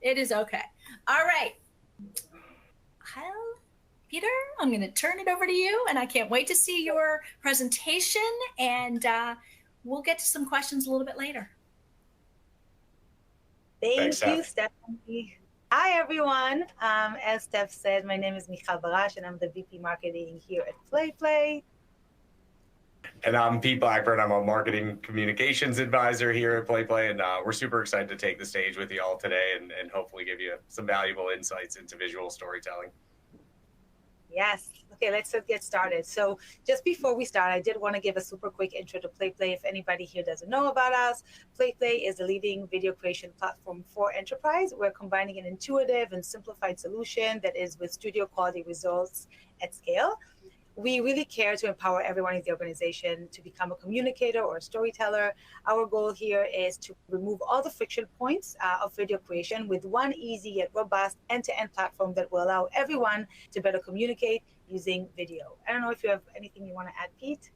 It is okay. All right. Well, Peter, I'm going to turn it over to you, and I can't wait to see your presentation, and we'll get to some questions a little bit later. Thanks, Thank you, Steph. Stephanie. Hi, everyone. As Steph said, my name is Michal Barash, and I'm the VP Marketing here at PlayPlay. And I'm Pete Blackburn. I'm a marketing communications advisor here at PlayPlay, and we're super excited to take the stage with you all today and hopefully give you some valuable insights into visual storytelling. Yes. Okay, let's get started. So just before we start, I did want to give a super quick intro to PlayPlay. If anybody here doesn't know about us, PlayPlay is a leading video creation platform for enterprise. We're combining an intuitive and simplified solution that is with studio quality results at scale. We really care to empower everyone in the organization to become a communicator or a storyteller. Our goal here is to remove all the friction points of video creation with one easy yet robust end-to-end platform that will allow everyone to better communicate using video. I don't know if you have anything you want to add, Pete?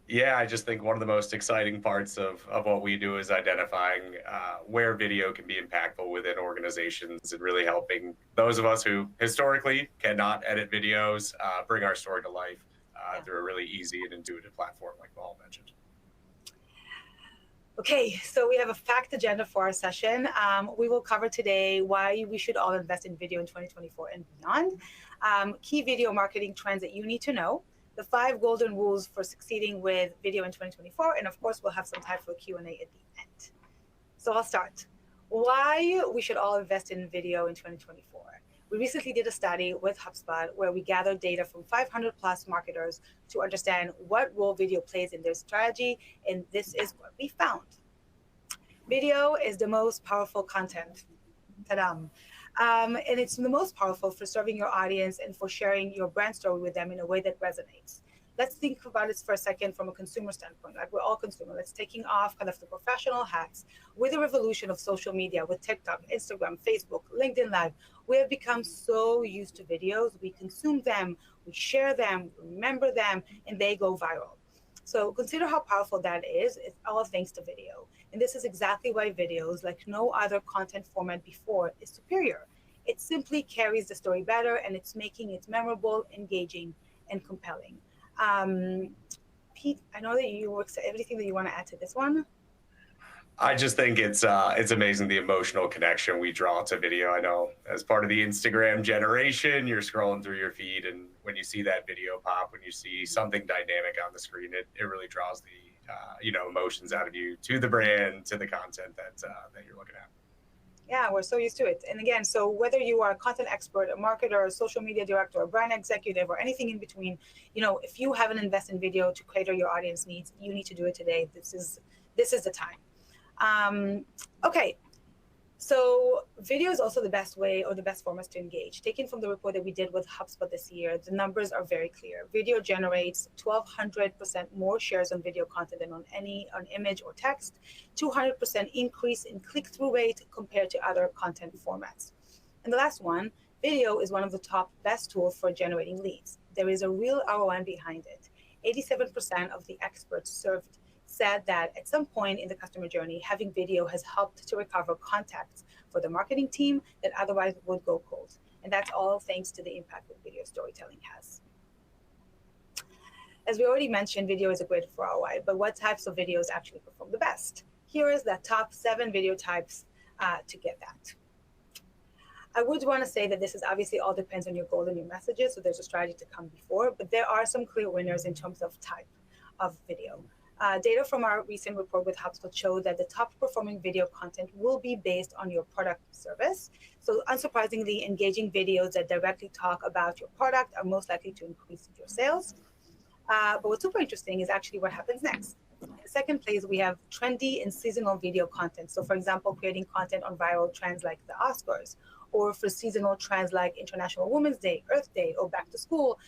Yeah, I just think one of the most exciting parts of what we do is identifying where video can be impactful within organizations and really helping those of us who historically cannot edit videos bring our story to life through a really easy and intuitive platform like Paul mentioned. Okay, so we have a packed agenda for our session. We will cover today why we should all invest in video in 2024 and beyond, key video marketing trends that you need to know, the 5 golden rules for succeeding with video in 2024, and of course, we'll have some time for Q&A at the end. So I'll start. Why we should all invest in video in 2024. We recently did a study with HubSpot where we gathered data from 500 plus marketers to understand what role video plays in their strategy, and this is what we found. Video is the most powerful content. Ta-da. And it's the most powerful for serving your audience and for sharing your brand story with them in a way that resonates. Let's think about this for a second from a consumer standpoint. Like, we're all consumers. Let's taking off kind of the professional hats. With the revolution of social media, with TikTok, Instagram, Facebook, LinkedIn Live, we have become so used to videos. We consume them, we share them, remember them, and they go viral. So consider how powerful that is. It's all thanks to video. And this is exactly why videos, like no other content format before, is superior. It simply carries the story better, and it's making it memorable, engaging, and compelling. Pete, I know that you work, everything that you want to add to this one? I just think it's amazing the emotional connection we draw to video. I know as part of the Instagram generation, you're scrolling through your feed, and when you see that video pop, when you see something dynamic on the screen, it really draws the emotions out of you to the brand, to the content that you're looking at. Yeah, we're so used to it. And again, so whether you are a content expert, a marketer, a social media director, a brand executive, or anything in between, if you haven't invested in video to cater your audience needs, you need to do it today. This is the time. Okay, so video is also the best way or the best format to engage. Taken from the report that we did with HubSpot this year, the numbers are very clear. Video generates 1,200% more shares on video content than on image or text, 200% increase in click-through rate compared to other content formats. And the last one, video is one of the top best tools for generating leads. There is a real ROI behind it. 87% of the experts served said that at some point in the customer journey, having video has helped to recover contacts for the marketing team that otherwise would go cold. And that's all thanks to the impact that video storytelling has. As we already mentioned, video is a great for ROI, but what types of videos actually perform the best? Here is the top 7 video types to get that. I would want to say that this is obviously all depends on your goal and your messages, so there's a strategy to come before, but there are some clear winners in terms of type of video. Data from our recent report with HubSpot showed that the top performing video content will be based on your product service. So unsurprisingly, engaging videos that directly talk about your product are most likely to increase your sales. But what's super interesting is actually what happens next. In second place, we have trendy and seasonal video content. So for example, creating content on viral trends like the Oscars, or for seasonal trends like International Women's Day, Earth Day, or back to school.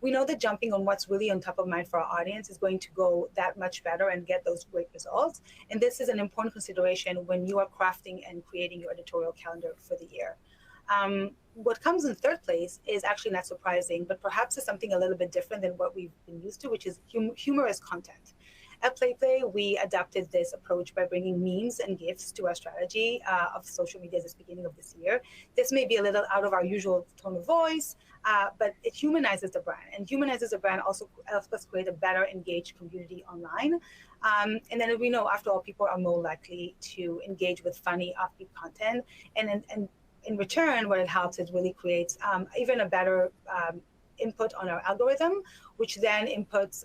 We know that jumping on what's really on top of mind for our audience is going to go that much better and get those great results. And this is an important consideration when you are crafting and creating your editorial calendar for the year. What comes in third place is actually not surprising, but perhaps is something a little bit different than what we've been used to, which is humorous content. At PlayPlay, we adapted this approach by bringing memes and GIFs to our strategy of social media at the beginning of this year. This may be a little out of our usual tone of voice, but it humanizes the brand, and humanizes the brand also helps us create a better engaged community online. And then we know, after all, people are more likely to engage with funny, offbeat content, and in return, what it helps is really creates even a better input on our algorithm, which then inputs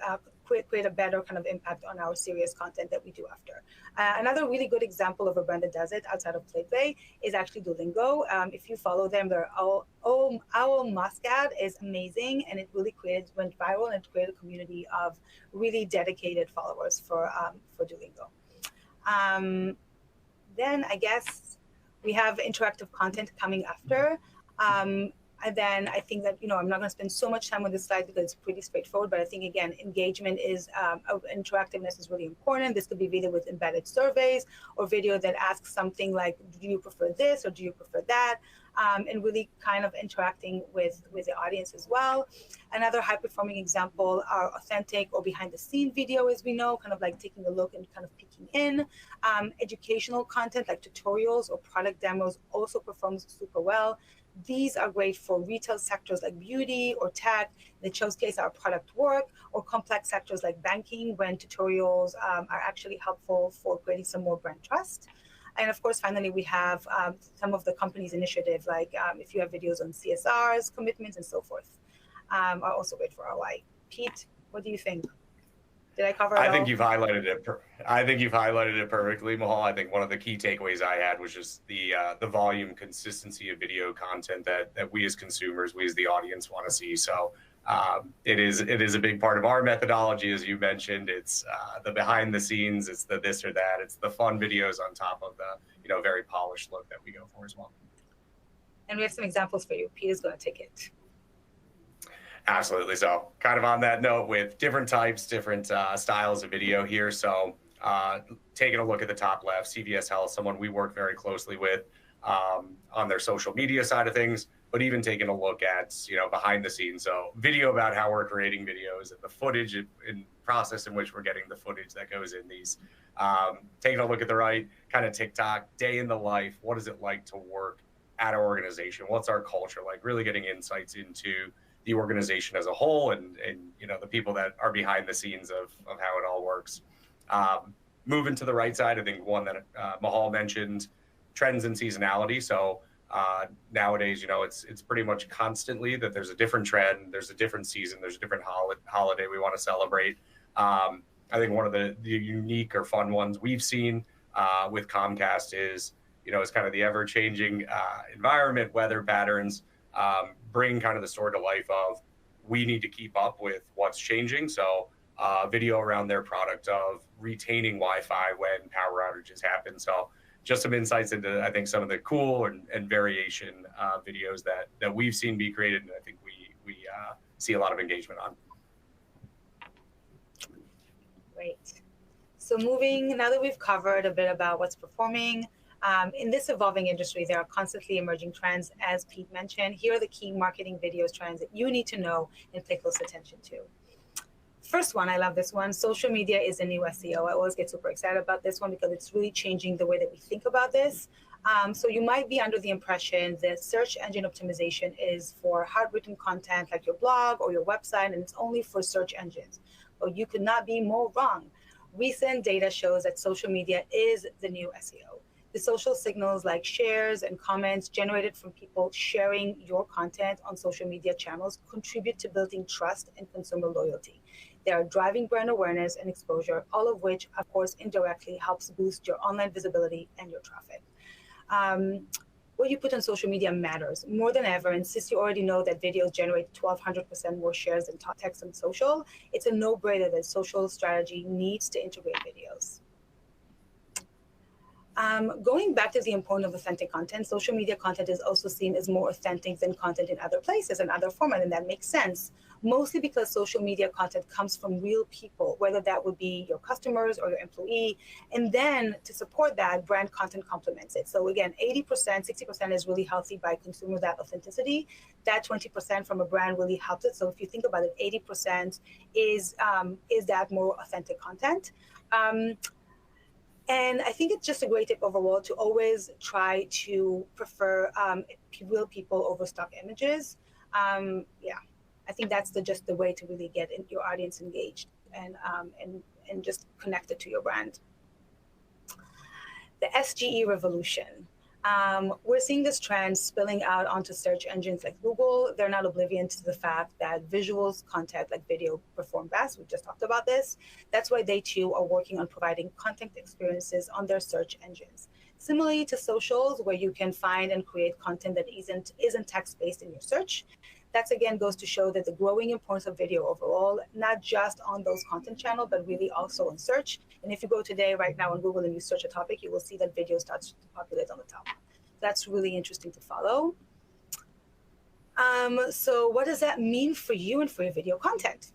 create a better kind of impact on our serious content that we do after. Another really good example of a brand that does it outside of PlayPlay is actually Duolingo. If you follow them, their Owl Muscat is amazing, and it really went viral, and it created a community of really dedicated followers for Duolingo. Then I guess we have interactive content coming after. And then I think that, I'm not going to spend so much time on this slide because it's pretty straightforward, but I think, again, engagement is, interactiveness is really important. This could be video with embedded surveys, or video that asks something like, do you prefer this, or do you prefer that? And really kind of interacting with the audience as well. Another high-performing example are authentic or behind-the-scene video, as we know, kind of like taking a look and kind of peeking in. Educational content like tutorials or product demos also performs super well. These are great for retail sectors like beauty or tech that showcase our product work, or complex sectors like banking, when tutorials are actually helpful for creating some more brand trust. And of course, finally, we have some of the company's initiatives, like if you have videos on CSRs, commitments, and so forth, are also great for ROI. Pete, what do you think? Did I cover it all? I think you've highlighted it perfectly, Michal. I think one of the key takeaways I had was just the volume, consistency of video content that we as consumers, we as the audience want to see. So it is a big part of our methodology, as you mentioned. It's the behind the scenes, it's the this or that, it's the fun videos on top of the very polished look that we go for as well. And we have some examples for you. Pete is going to take it. Absolutely. So kind of on that note, with different types, different styles of video here. So taking a look at the top left, CVS Health, someone we work very closely with on their social media side of things, but even taking a look at, behind the scenes. So video about how we're creating videos and the footage and process in which we're getting the footage that goes in these. Taking a look at the right, kind of TikTok, day in the life. What is it like to work at our organization? What's our culture like? Really getting insights into the organization as a whole, and the people that are behind the scenes of how it all works. Moving to the right side, I think one that Michal mentioned, trends and seasonality. So nowadays, it's pretty much constantly that there's a different trend, there's a different season, there's a different holiday we want to celebrate. I think one of the unique or fun ones we've seen with Comcast is, it's kind of the ever-changing environment, weather patterns, bring kind of the story to life of, we need to keep up with what's changing. So video around their product of retaining Wi-Fi when power outages happen. So just some insights into, I think, some of the cool and variation videos that we've seen be created, and I think we see a lot of engagement on. Great. So now that we've covered a bit about what's performing, in this evolving industry, there are constantly emerging trends, as Pete mentioned. Here are the key marketing videos trends that you need to know and pay close attention to. First one, I love this one. Social media is the new SEO. I always get super excited about this one because it's really changing the way that we think about this. So you might be under the impression that search engine optimization is for hard-written content like your blog or your website, and it's only for search engines. Well, you could not be more wrong. Recent data shows that social media is the new SEO. The social signals like shares and comments generated from people sharing your content on social media channels contribute to building trust and consumer loyalty. They are driving brand awareness and exposure, all of which, of course, indirectly helps boost your online visibility and your traffic. What you put on social media matters more than ever, and since you already know that videos generate 1,200% more shares than text on social, it's a no-brainer that social strategy needs to integrate videos. Going back to the importance of authentic content, social media content is also seen as more authentic than content in other places and other formats, and that makes sense. Mostly because social media content comes from real people, whether that would be your customers or your employee. And then to support that, brand content complements it. So again, 80%, 60% is really healthy by consumer, that authenticity. That 20% from a brand really helps it. So if you think about it, 80% is that more authentic content. And I think it's just a great tip overall to always try to prefer real people over stock images. Yeah, I think that's just the way to really get your audience engaged and just connected to your brand. The SGE revolution. We're seeing this trend spilling out onto search engines like Google. They're not oblivious to the fact that visuals content like video perform best. We just talked about this. That's why they too are working on providing content experiences on their search engines. Similarly to socials, where you can find and create content that isn't text-based in your search. That again goes to show that the growing importance of video overall, not just on those content channels, but really also on search. And if you go today, right now on Google, and you search a topic, you will see that video starts to populate on the top. That's really interesting to follow. So what does that mean for you and for your video content?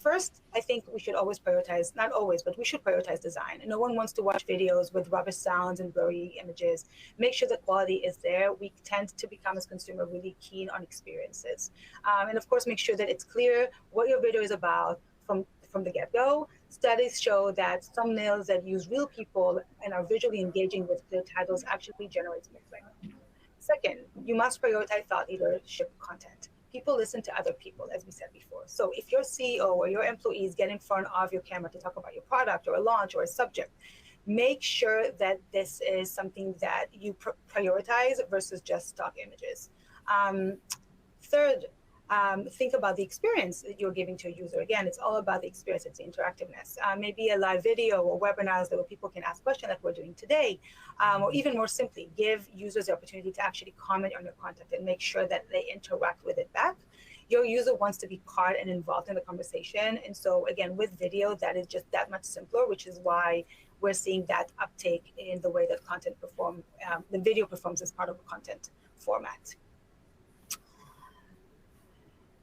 First, I think we should always prioritize, not always, but we should prioritize design. No one wants to watch videos with rubbish sounds and blurry images. Make sure the quality is there. We tend to become, as consumer, really keen on experiences. And of course, make sure that it's clear what your video is about from the get-go. Studies show that thumbnails that use real people and are visually engaging with clear titles actually generates more click. Second, you must prioritize thought leadership content. People listen to other people, as we said before. So if your CEO or your employees get in front of your camera to talk about your product or a launch or a subject, make sure that this is something that you prioritize versus just stock images. Third, think about the experience that you're giving to a user. Again, it's all about the experience, it's the interactiveness. Maybe a live video or webinars where people can ask questions like we're doing today, or even more simply, give users the opportunity to actually comment on your content and make sure that they interact with it back. Your user wants to be part and involved in the conversation. And so again, with video, that is just that much simpler, which is why we're seeing that uptake in the way that content the video performs as part of a content format.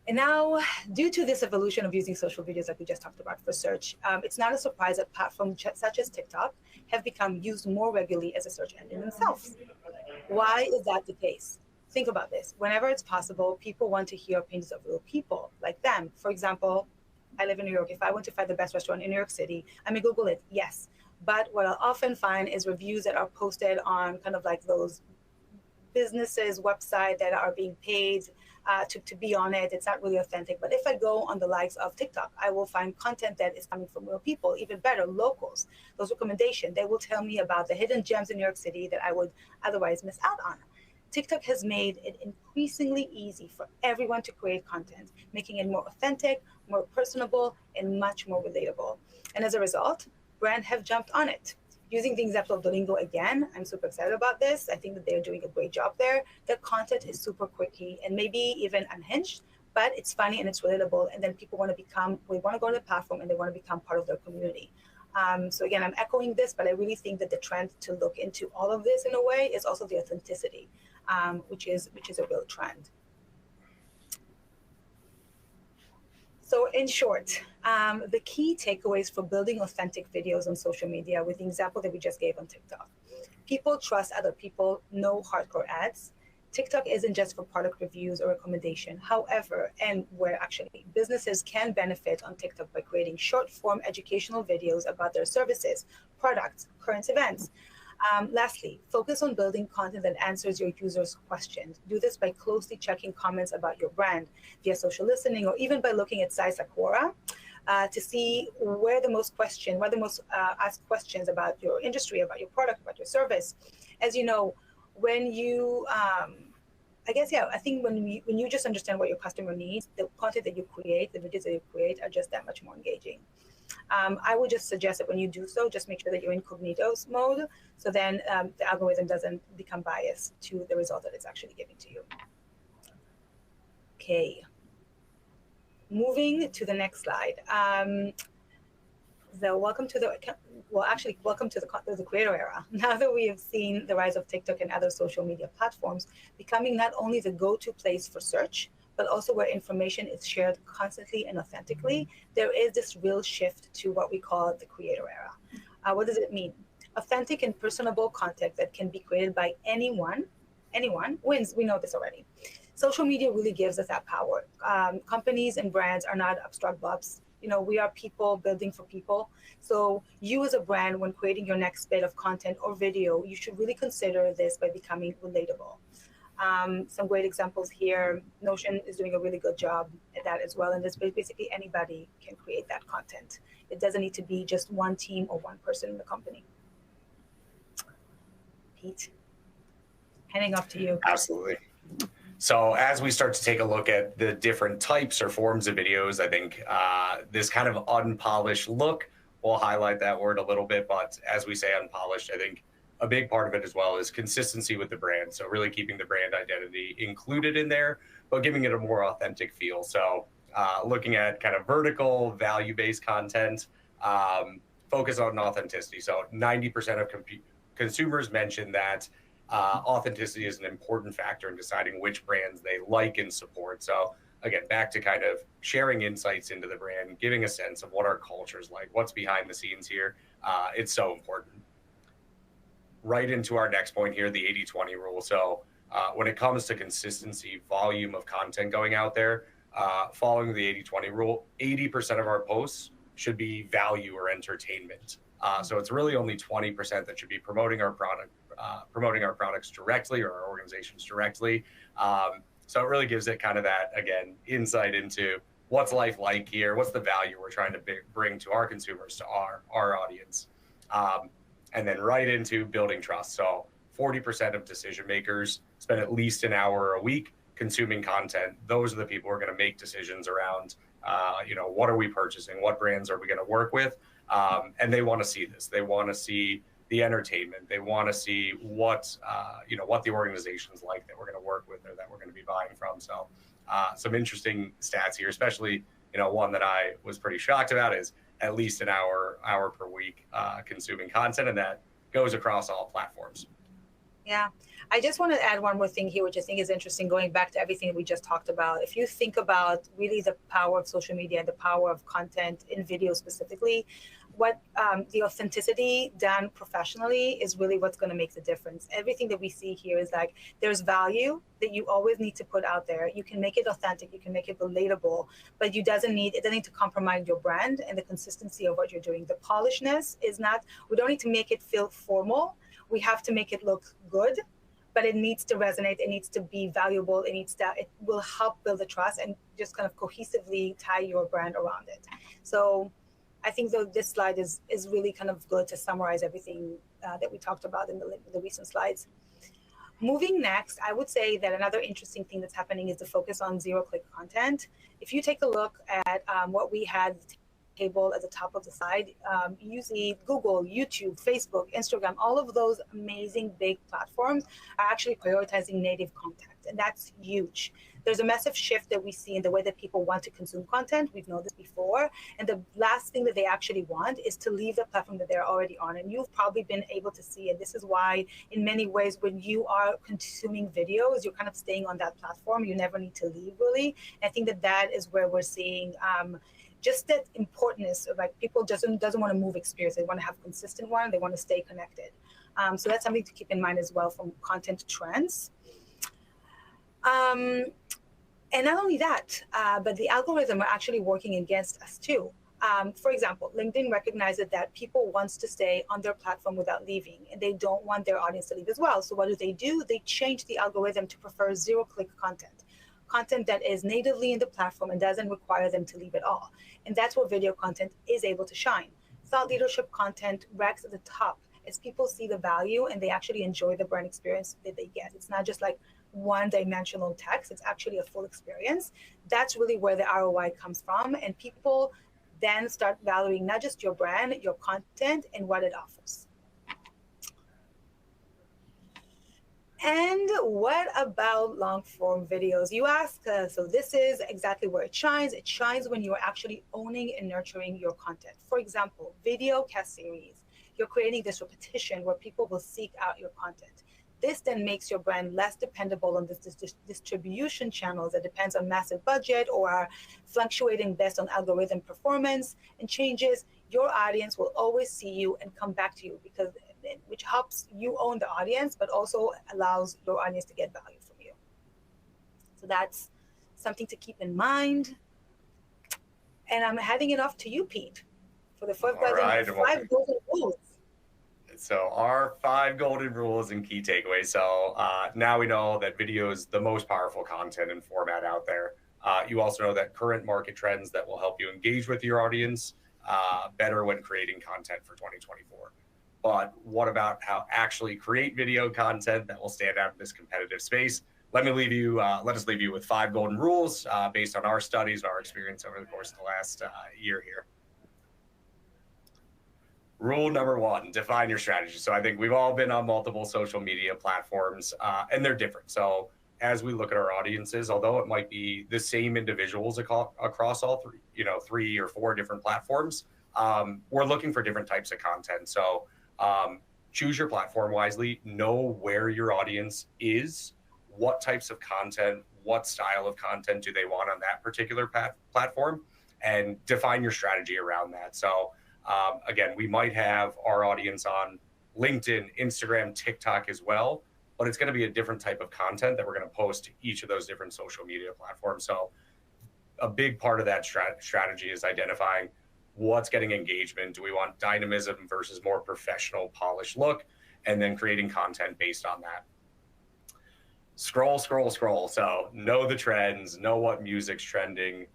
And now, due to this evolution of using social videos like we just talked about for search, it's not a surprise that platforms such as TikTok have become used more regularly as a search engine themselves. Why is that the case? Think about this. Whenever it's possible, people want to hear opinions of real people like them. For example, I live in New York. If I want to find the best restaurant in New York City, I may Google it, yes. But what I'll often find is reviews that are posted on kind of like those businesses' website that are being paid to be on it. It's not really authentic. But if I go on the likes of TikTok, I will find content that is coming from real people, even better, locals. Those recommendations, they will tell me about the hidden gems in New York City that I would otherwise miss out on. TikTok has made it increasingly easy for everyone to create content, making it more authentic, more personable, and much more relatable. And as a result, brands have jumped on it. Using the example of Duolingo again, I'm super excited about this. I think that they're doing a great job there. Their content is super quirky and maybe even unhinged, but it's funny and it's relatable. And then people want to go to the platform and they want to become part of their community. So again, I'm echoing this, but I really think that the trend to look into all of this in a way is also the authenticity, which is a real trend. So in short, the key takeaways for building authentic videos on social media with the example that we just gave on TikTok. People trust other people, no hardcore ads. TikTok isn't just for product reviews or recommendation. However, and where actually businesses can benefit on TikTok by creating short form educational videos about their services, products, current events. Lastly, focus on building content that answers your users' questions. Do this by closely checking comments about your brand via social listening, or even by looking at sites like Quora to see where the most asked questions about your industry, about your product, about your service. As you know, when you, I think when you just understand what your customer needs, the content that you create, the videos that you create are just that much more engaging. I would just suggest that when you do so, just make sure that you're in incognito mode, so then the algorithm doesn't become biased to the result that it's actually giving to you. Okay, moving to the next slide. welcome to the creator era. Now that we have seen the rise of TikTok and other social media platforms becoming not only the go-to place for search, but also where information is shared constantly and authentically, there is this real shift to what we call the creator era. What does it mean? Authentic and personable content that can be created by anyone wins. We know this already. Social media really gives us that power. Companies and brands are not abstract blobs. We are people building for people. So you as a brand, when creating your next bit of content or video, you should really consider this by becoming relatable. Some great examples here. Notion is doing a really good job at that as well. And this basically anybody can create that content. It doesn't need to be just one team or one person in the company. Pete, handing off to you. Absolutely. So as we start to take a look at the different types or forms of videos, I think this kind of unpolished look will highlight that word a little bit. But as we say unpolished, I think a big part of it as well is consistency with the brand. So really keeping the brand identity included in there, but giving it a more authentic feel. So looking at kind of vertical value-based content, focus on authenticity. So 90% of consumers mention that authenticity is an important factor in deciding which brands they like and support. So again, back to kind of sharing insights into the brand, giving a sense of what our culture is like, what's behind the scenes here. It's so important. Right into our next point here, the 80-20 rule. So when it comes to consistency, volume of content going out there, following the 80-20 rule, 80% of our posts should be value or entertainment. So it's really only 20% that should be promoting our products directly or our organizations directly. So it really gives it kind of that, again, insight into what's life like here, what's the value we're trying to bring to our consumers, to our audience. And then right into building trust. So 40% of decision makers spend at least an hour a week consuming content. Those are the people who are going to make decisions around, what are we purchasing? What brands are we going to work with? And they want to see this. They want to see the entertainment. They want to see what the organization's like that we're going to work with or that we're going to be buying from. So some interesting stats here, especially, one that I was pretty shocked about is at least an hour per week consuming content, and that goes across all platforms. Yeah. I just want to add one more thing here, which I think is interesting, going back to everything that we just talked about. If you think about really the power of social media and the power of content in video specifically, what the authenticity done professionally is really what's going to make the difference. Everything that we see here is like there's value that you always need to put out there. You can make it authentic, you can make it relatable, but it doesn't need to compromise your brand and the consistency of what you're doing. The polishedness is not, we don't need to make it feel formal. We have to make it look good, but it needs to resonate. It needs to be valuable. It will help build the trust and just kind of cohesively tie your brand around it. So I think this slide is really kind of good to summarize everything that we talked about in the recent slides. Moving next, I would say that another interesting thing that's happening is the focus on zero-click content. If you take a look at what we had table at the top of the slide, you see Google, YouTube, Facebook, Instagram, all of those amazing big platforms are actually prioritizing native content, and that's huge. There's a massive shift that we see in the way that people want to consume content. We've known this before. And the last thing that they actually want is to leave the platform that they're already on. And you've probably been able to see it. This is why, in many ways, when you are consuming videos, you're kind of staying on that platform. You never need to leave, really. And I think that is where we're seeing just that importance of like people doesn't want to move experience. They want to have a consistent one. They want to stay connected. So that's something to keep in mind as well from content trends. And not only that, but the algorithm are actually working against us too. For example, LinkedIn recognizes that people want to stay on their platform without leaving, and they don't want their audience to leave as well. So what do? They change the algorithm to prefer zero-click content that is natively in the platform and doesn't require them to leave at all. And that's where video content is able to shine. Thought leadership content ranks at the top as people see the value and they actually enjoy the brand experience that they get. It's not just like one-dimensional text. It's actually a full experience. That's really where the ROI comes from. And people then start valuing not just your brand, your content, and what it offers. And what about long form videos? You ask, so this is exactly where it shines. It shines when you're actually owning and nurturing your content. For example, video cast series. You're creating this repetition where people will seek out your content. This then makes your brand less dependable on this distribution channels that depends on massive budget or are fluctuating based on algorithm performance and changes. Your audience will always see you and come back to you, because which helps you own the audience, but also allows your audience to get value from you. So that's something to keep in mind. And I'm handing it off to you, Pete, for the five golden rules. So our 5 golden rules and key takeaways. So now we know that video is the most powerful content and format out there. You also know that current market trends that will help you engage with your audience better when creating content for 2024. But what about how actually create video content that will stand out in this competitive space? Let us leave you with 5 golden rules based on our studies, our experience over the course of the last year here. Rule number 1, define your strategy. So I think we've all been on multiple social media platforms and they're different. So as we look at our audiences, although it might be the same individuals across all 3 or 4 different platforms, we're looking for different types of content. So choose your platform wisely, know where your audience is, what types of content, what style of content do they want on that particular platform, and define your strategy around that. So again, we might have our audience on LinkedIn, Instagram, TikTok as well, but it's going to be a different type of content that we're going to post to each of those different social media platforms. So a big part of that strategy is identifying what's getting engagement. Do we want dynamism versus more professional, polished look? And then creating content based on that. Scroll. So know the trends, know what music's trending,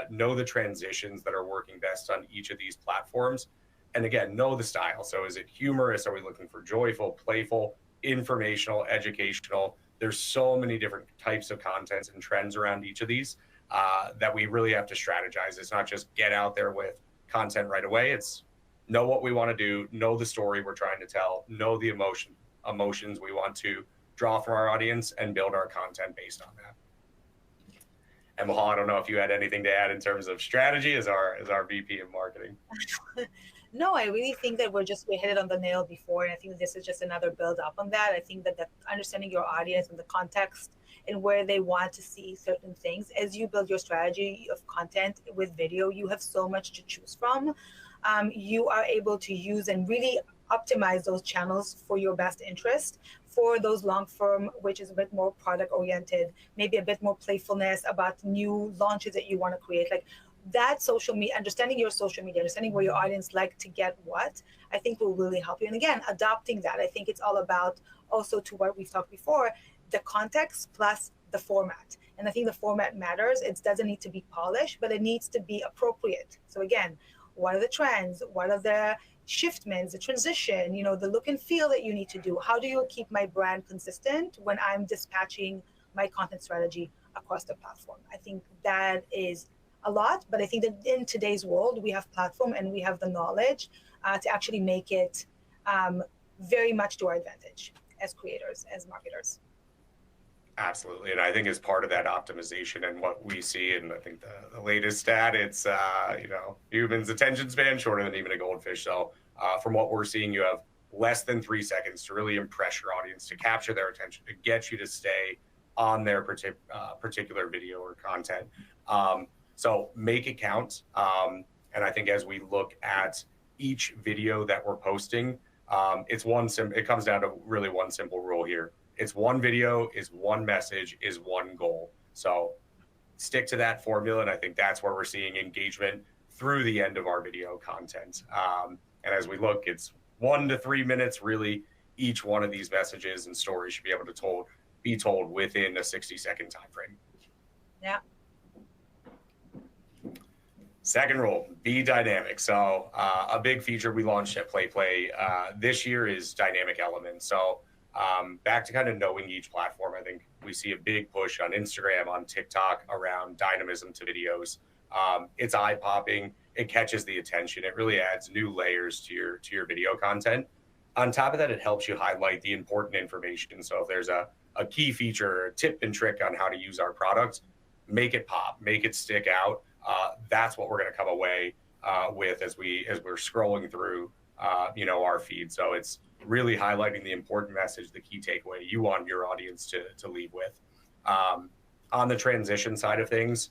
know the transitions that are working best on each of these platforms. And again, know the style. So is it humorous? Are we looking for joyful, playful, informational, educational? There's so many different types of contents and trends around each of these that we really have to strategize. It's not just get out there with content right away. It's know what we want to do, know the story we're trying to tell, know the emotions we want to draw from our audience, and build our content based on that. And Michal, I don't know if you had anything to add in terms of strategy as our VP of marketing. No, I really think that we hit it on the nail before, and I think this is just another build up on that. I think that understanding your audience and the context and where they want to see certain things, as you build your strategy of content with video, you have so much to choose from. You are able to use and really optimize those channels for your best interest. For those long form, which is a bit more product oriented, maybe a bit more playfulness about new launches that you want to create, like that social media, understanding your social media, understanding where your audience like to get what, I think will really help you. And again, adopting that, I think it's all about also to what we've talked before, the context plus the format. And I think the format matters. It doesn't need to be polished, but it needs to be appropriate. So again, what are the trends? What are the shiftments, the transition, the look and feel that you need to do? How do you keep my brand consistent when I'm dispatching my content strategy across the platform? I think that is a lot, but I think that in today's world, we have platform and we have the knowledge to actually make it very much to our advantage as creators, as marketers. Absolutely. And I think as part of that optimization and what we see, and I think the latest stat, it's, humans' attention span shorter than even a goldfish. So from what we're seeing, you have less than 3 seconds to really impress your audience, to capture their attention, to get you to stay on their particular video or content. So make it count. And I think as we look at each video that we're posting, it comes down to really one simple rule here. It's one video, is one message, is one goal. So stick to that formula. And I think that's where we're seeing engagement through the end of our video content. And as we look, it's 1 to 3 minutes, really. Each one of these messages and stories should be able to be told within a 60-second time frame. Yeah. Second rule, be dynamic. So a big feature we launched at PlayPlay this year is dynamic elements. So back to kind of knowing each platform, I think we see a big push on Instagram, on TikTok around dynamism to videos. It's eye-popping. It catches the attention. It really adds new layers to your video content. On top of that, it helps you highlight the important information. So if there's a key feature, a tip and trick on how to use our products, make it pop, make it stick out. That's what we're going to come away with as we're scrolling through, our feed. So it's really highlighting the important message, the key takeaway you want your audience to leave with. On the transition side of things,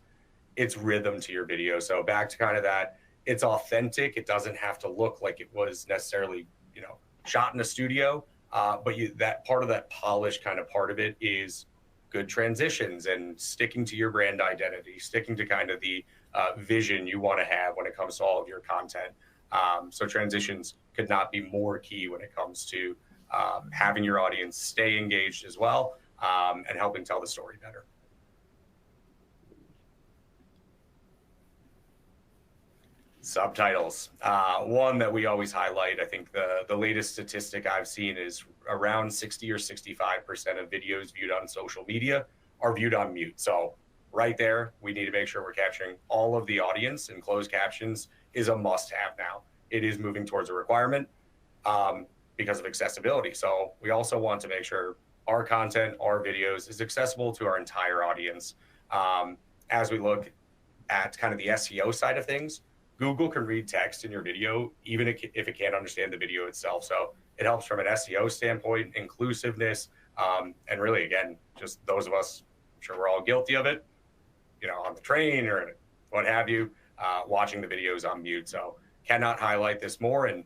it's rhythm to your video. So back to kind of that, it's authentic. It doesn't have to look like it was necessarily, shot in a studio. But that part of that polished kind of part of it is good transitions and sticking to your brand identity, sticking to kind of the vision you want to have when it comes to all of your content. So transitions could not be more key when it comes to having your audience stay engaged as well, and helping tell the story better. Subtitles. One that we always highlight. I think the latest statistic I've seen is around 60 or 65% of videos viewed on social media are viewed on mute. So right there, we need to make sure we're capturing all of the audience, and closed captions is a must-have now. It is moving towards a requirement because of accessibility. So we also want to make sure our content, our videos is accessible to our entire audience. As we look at kind of the SEO side of things, Google can read text in your video, even if it can't understand the video itself. So it helps from an SEO standpoint, inclusiveness, and really, again, just those of us, I'm sure we're all guilty of it, on the train or what have you, watching the videos on mute. So cannot highlight this more. And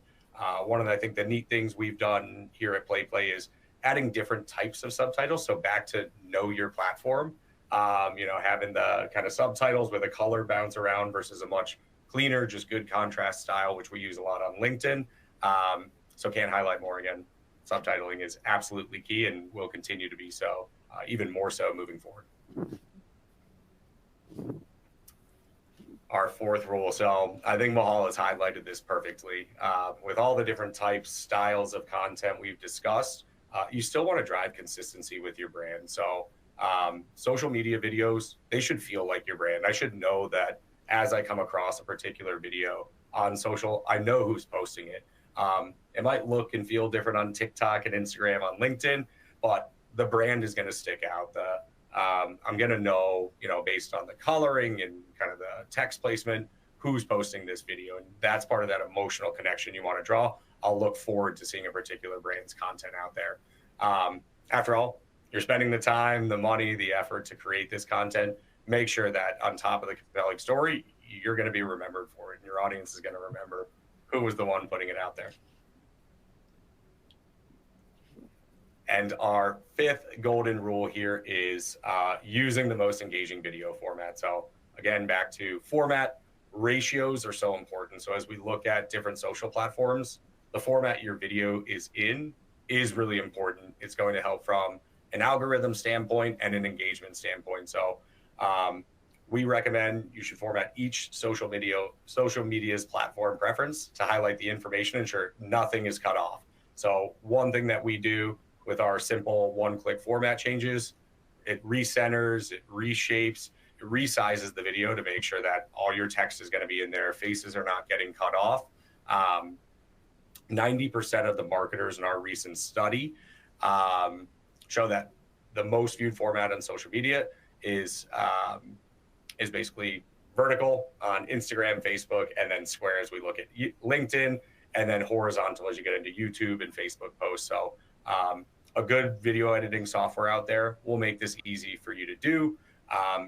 one of the, I think, the neat things we've done here at PlayPlay is adding different types of subtitles. So back to know your platform, having the kind of subtitles with a color bounce around versus a much cleaner, just good contrast style, which we use a lot on LinkedIn. So can't highlight more. Again, subtitling is absolutely key and will continue to be so, even more so moving forward. Our fourth rule. So I think Michal has highlighted this perfectly. With all the different types, styles of content we've discussed, you still want to drive consistency with your brand. So social media videos, they should feel like your brand. I should know that as I come across a particular video on social, I know who's posting it. It might look and feel different on TikTok and Instagram, on LinkedIn, but the brand is going to stick out. I'm going to know, based on the coloring and kind of the text placement, who's posting this video. And that's part of that emotional connection you want to draw. I'll look forward to seeing a particular brand's content out there. After all, you're spending the time, the money, the effort to create this content. Make sure that on top of the compelling story, you're going to be remembered for it, and your audience is going to remember who was the one putting it out there. And our fifth golden rule here is using the most engaging video format. So again, back to format, ratios are so important. So as we look at different social platforms, the format your video is in is really important. It's going to help from an algorithm standpoint and an engagement standpoint. So we recommend you should format each social media's platform preference to highlight the information, ensure nothing is cut off. So one thing that we do with our simple one-click format changes, it recenters, it reshapes, it resizes the video to make sure that all your text is going to be in there, faces are not getting cut off. 90% of the marketers in our recent study show that the most viewed format on social media is basically vertical on Instagram, Facebook, and then square as we look at LinkedIn, and then horizontal as you get into YouTube and Facebook posts. So a good video editing software out there will make this easy for you to do.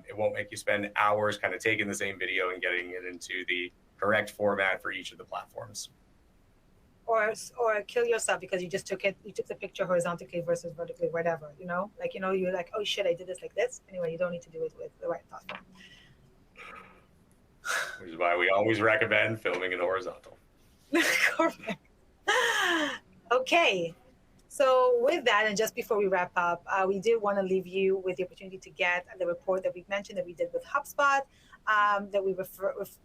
It won't make you spend hours kind of taking the same video and getting it into the correct format for each of the platforms. Or kill yourself because you took the picture horizontally versus vertically, whatever, you're like, oh shit, I did this like this. Anyway, you don't need to do it with the right platform. Which is why we always recommend filming in horizontal. Correct. Okay. So with that, and just before we wrap up, we did want to leave you with the opportunity to get the report that we mentioned that we did with HubSpot, that we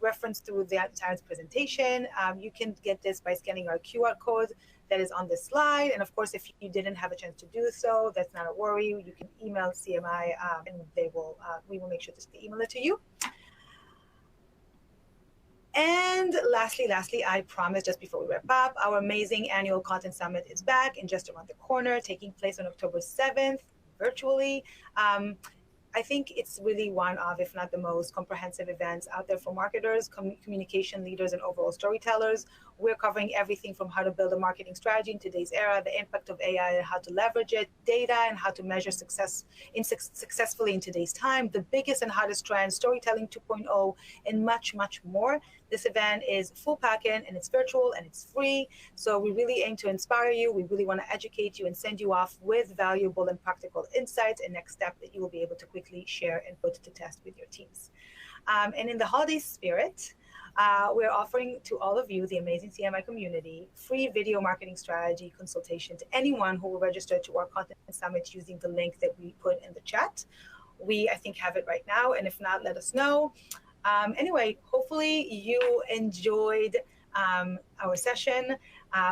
referenced through the entire presentation. You can get this by scanning our QR code that is on the slide. And of course, if you didn't have a chance to do so, that's not a worry. You can email CMI and we will make sure to email it to you. And lastly, I promise just before we wrap up, our amazing annual content summit is back and just around the corner, taking place on October 7th, virtually. I think it's really one of, if not the most comprehensive events out there for marketers, communication leaders, and overall storytellers. We're covering everything from how to build a marketing strategy in today's era, the impact of AI and how to leverage it, data and how to measure successfully in today's time, the biggest and hottest trends, storytelling 2.0, and much, much more. This event is full pack-in, and it's virtual, and it's free. So we really aim to inspire you. We really want to educate you and send you off with valuable and practical insights and next step that you will be able to quickly share and put to test with your teams. And in the holiday spirit, we're offering to all of you, the amazing CMI community, free video marketing strategy consultation to anyone who will register to our content summit using the link that we put in the chat. We, I think, have it right now, and if not, let us know. Anyway, hopefully you enjoyed our session.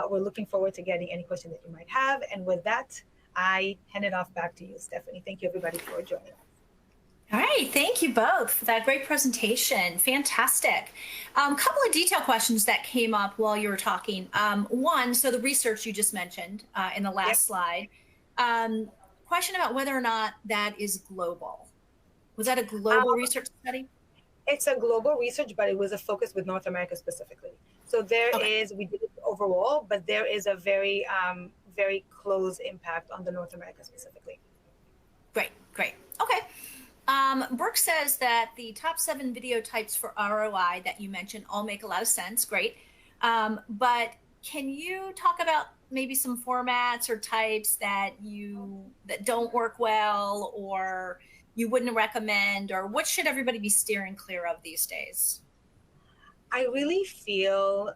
We're looking forward to getting any questions that you might have. And with that, I hand it off back to you, Stephanie. Thank you, everybody, for joining. All right, thank you both for that great presentation. Fantastic. Couple of detail questions that came up while you were talking. One, so the research you just mentioned in the last slide. Question about whether or not that is global. Was that a global research study? It's a global research, but it was a focus with North America specifically. So there is, we did it overall, but there is a very, very close impact on the North America specifically. Great, great. Okay. Brooke says that the top 7 video types for ROI that you mentioned all make a lot of sense. Great. But can you talk about maybe some formats or types that don't work well, or you wouldn't recommend, or what should everybody be steering clear of these days? I really feel,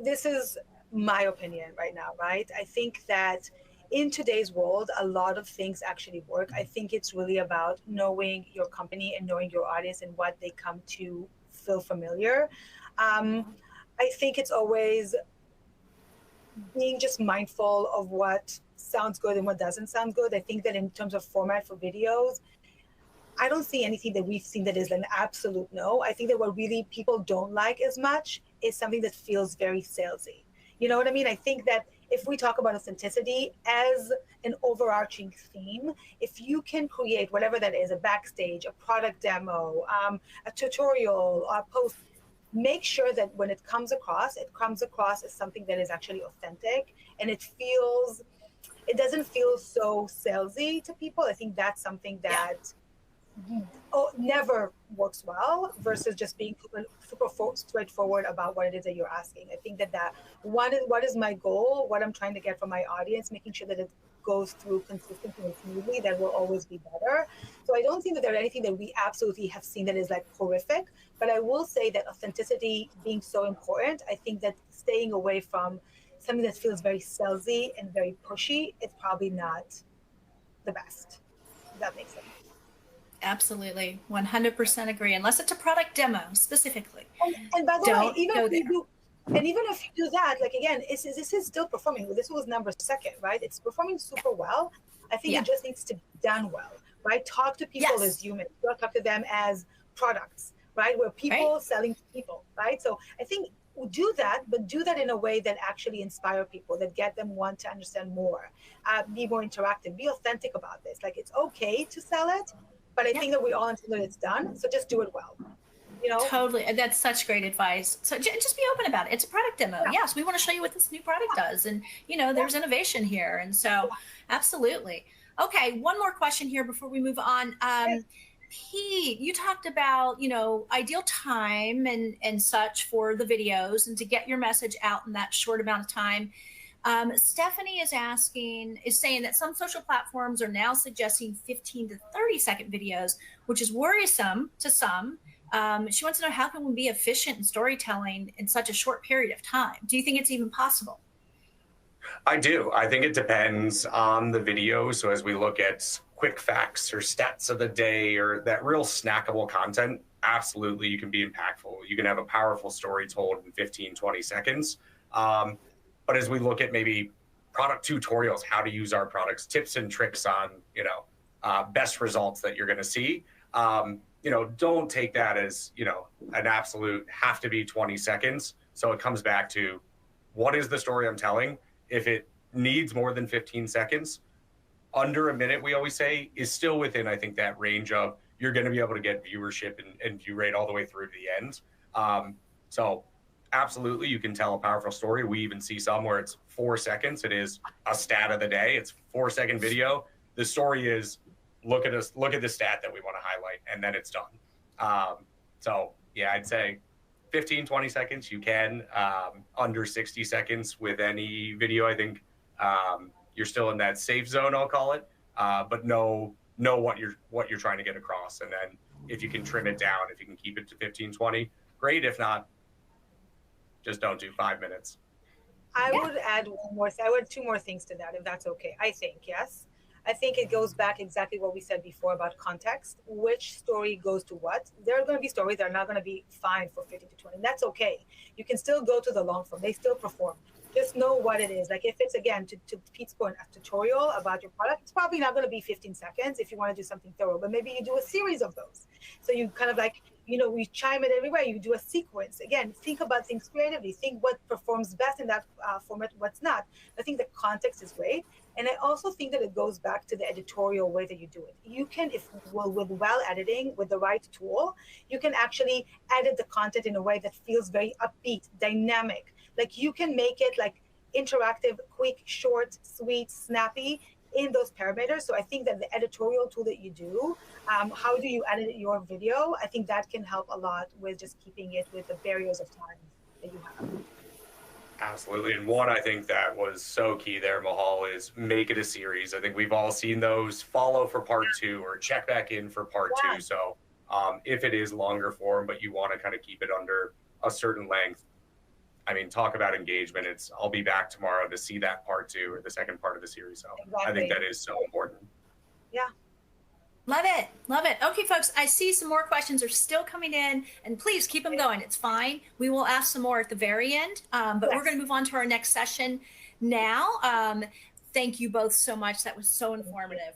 this is my opinion right now, right? I think that in today's world, a lot of things actually work. I think it's really about knowing your company and knowing your audience and what they come to feel familiar. I think it's always being just mindful of what sounds good and what doesn't sound good. I think that in terms of format for videos, I don't see anything that we've seen that is an absolute no. I think that what really people don't like as much is something that feels very salesy. You know what I mean? I think that if we talk about authenticity as an overarching theme, if you can create whatever that is, a backstage, a product demo, a tutorial, a post, make sure that when it comes across as something that is actually authentic, and it doesn't feel so salesy to people. I think that's something that never works well versus just being super straightforward about what it is that you're asking. I think that what is my goal, what I'm trying to get from my audience, making sure that it goes through consistently and smoothly, that will always be better. So I don't think that there's anything that we absolutely have seen that is like horrific, but I will say that authenticity being so important, I think that staying away from something that feels very salesy and very pushy is probably not the best. If that makes sense. Absolutely, 100% agree, unless it's a product demo specifically. And by the way, even if you do that, like again, this is still performing. This was number 2nd, right? It's performing super well. I think it just needs to be done well, right? Talk to people as humans. Don't talk to them as products, right? We're people selling to people, right? So I think do that, but do that in a way that actually inspire people, that get them want to understand more, be more interactive, be authentic about this. Like it's okay to sell it, but I think that we all until it's done. So just do it well. Totally. And that's such great advice. So just be open about it. It's a product demo. Yes, we want to show you what this new product does. And, there's innovation here. And so absolutely. Okay. One more question here before we move on. Pete, you talked about, ideal time and such for the videos and to get your message out in that short amount of time. Stephanie is saying that some social platforms are now suggesting 15 to 30-second videos, which is worrisome to some. She wants to know, how can we be efficient in storytelling in such a short period of time? Do you think it's even possible? I do. I think it depends on the video. So as we look at quick facts or stats of the day or that real snackable content, absolutely you can be impactful. You can have a powerful story told in 15, 20 seconds. But as we look at maybe product tutorials, how to use our products, tips and tricks on, best results that you're going to see, don't take that as, an absolute have to be 20 seconds. So it comes back to, what is the story I'm telling? If it needs more than 15 seconds, under a minute, we always say, is still within, I think, that range of you're going to be able to get viewership and view rate all the way through to the end. So absolutely, you can tell a powerful story. We even see some where it's 4 seconds. It is a stat of the day. It's 4-second video. The story is, look at the stat that we want to highlight, and then it's done. So yeah, I'd say 15, 20 seconds, you can. Under 60 seconds with any video, I think you're still in that safe zone, I'll call it. But know what you're trying to get across. And then if you can trim it down, if you can keep it to 15, 20, great. If not, just don't do 5 minutes. I would add two more things to that, if that's okay. I think, yes. I think it goes back exactly what we said before about context, which story goes to what. There are going to be stories that are not going to be fine for 15 to 20. And that's okay. You can still go to the long form. They still perform. Just know what it is. Like if it's, again, to Pete's point, a tutorial about your product, it's probably not going to be 15 seconds if you want to do something thorough, but maybe you do a series of those. So you kind of like, we chime it everywhere. You do a sequence. Again, think about things creatively. Think what performs best in that format, what's not. I think the context is great. And I also think that it goes back to the editorial way that you do it. You can, with well editing, with the right tool, you can actually edit the content in a way that feels very upbeat, dynamic. Like you can make it like interactive, quick, short, sweet, snappy in those parameters. So I think that the editorial tool that you do, how do you edit your video? I think that can help a lot with just keeping it with the barriers of time that you have. Absolutely. And one, I think that was so key there, Michal, is make it a series. I think we've all seen those, follow for part 2 or check back in for part 2. So if it is longer form, but you want to kind of keep it under a certain length, I mean, talk about engagement. I'll be back tomorrow to see that part 2 or the second part of the series. So exactly. I think that is so important. Yeah. Love it. Love it. Okay, folks, I see some more questions are still coming in, and please keep them going. It's fine. We will ask some more at the very end, but we're going to move on to our next session now. Thank you both so much. That was so informative.